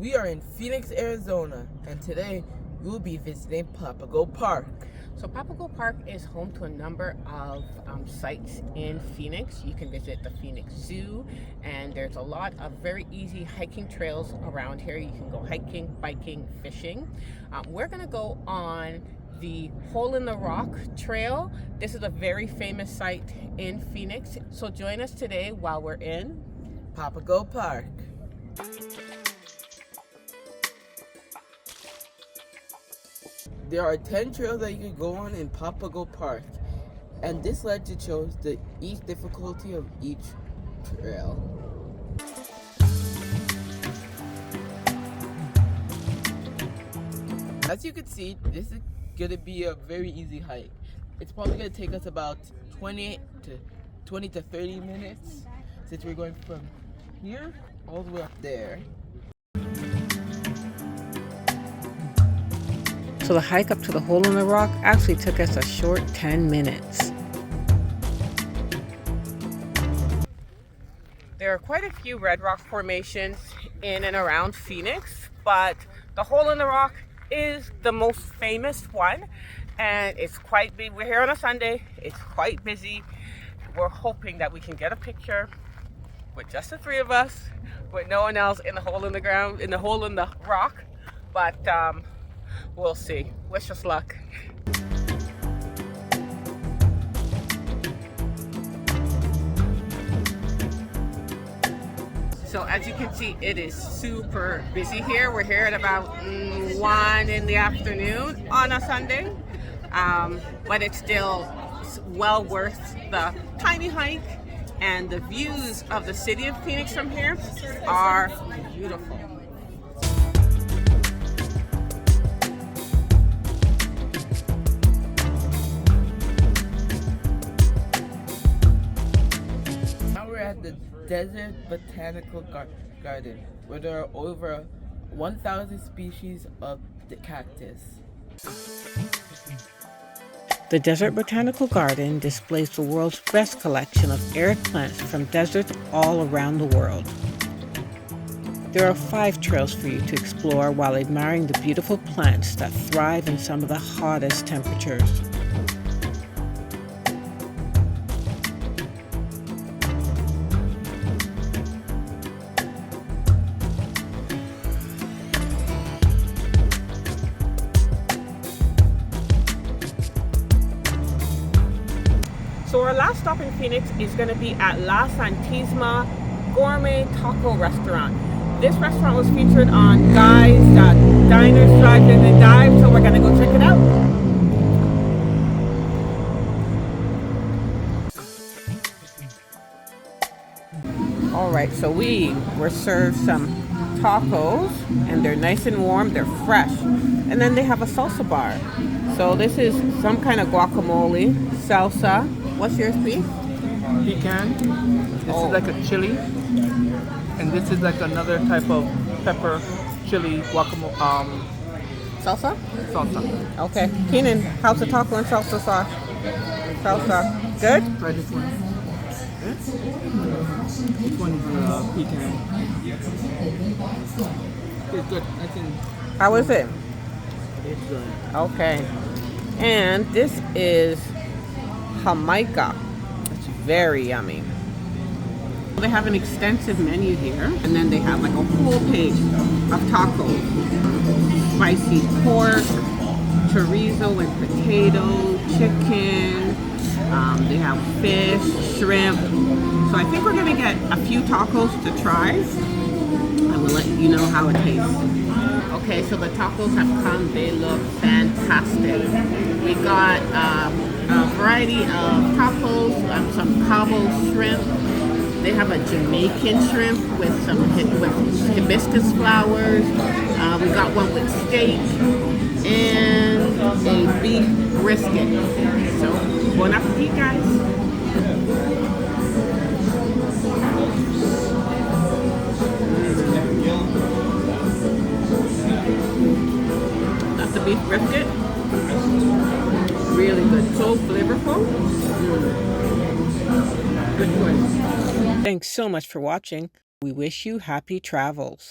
We are in Phoenix, Arizona, and today we'll be visiting Papago Park. So Papago Park is home to a number of sites in Phoenix. You can visit the Phoenix Zoo, and there's a lot of very easy hiking trails around here. You can go hiking, biking, fishing. We're gonna go on the Hole in the Rock Trail. This is a very famous site in Phoenix. So join us today while we're in Papago Park. There are 10 trails that you can go on in Papago Park, and this legend shows each difficulty of each trail. As you can see, this is going to be a very easy hike. It's probably going to take us about 20 to 30 minutes since we're going from here all the way up there. So the hike up to the Hole in the Rock actually took us a short 10 minutes. There are quite a few red rock formations in and around Phoenix, but the Hole in the Rock is the most famous one, and it's quite big. We're here on a Sunday. It's quite busy. We're hoping that we can get a picture with just the three of us, with no one else in the hole in the ground, in the hole in the rock, but we'll see. Wish us luck. So as you can see, it is super busy here. We're here at about 1 in the afternoon on a Sunday, but it's still well worth the tiny hike, and the views of the city of Phoenix from here are beautiful. At the Desert Botanical Garden, where there are over 1,000 species of the cactus. The Desert Botanical Garden displays the world's best collection of arid plants from deserts all around the world. There are 5 trails for you to explore while admiring the beautiful plants that thrive in some of the hottest temperatures. So our last stop in Phoenix is going to be at La Santisima Gourmet Taco Restaurant. This restaurant was featured on Guys, Diners, Drive-In and Dive, so we're going to go check it out. Alright, so we were served some tacos, and they're nice and warm, they're fresh. And then they have a salsa bar. So this is some kind of guacamole, salsa. What's yours, please? Pecan. This is like a chili, and this is like another type of pepper chili guacamole. Salsa? Salsa. Okay. Keenan, how's the taco and salsa sauce? Salsa. Good? Try this one. This one is pecan. It's good. I can. How is it? It's good. Okay. And this is Jamaica. It's very yummy. They have an extensive menu here, and then they have like a whole page of tacos. Spicy pork, chorizo and potato, chicken. They have fish, shrimp. So I think we're gonna get a few tacos to try. I will let you know how it tastes. Okay, so the tacos have come. They look fantastic. We got a variety of tacos, some cabo shrimp. They have a Jamaican shrimp with some with hibiscus flowers. We got one with steak and a beef brisket. So, bon appetit, guys. That's the beef brisket. Really good. So flavorful. Good choice. Thanks so much for watching. We wish you happy travels.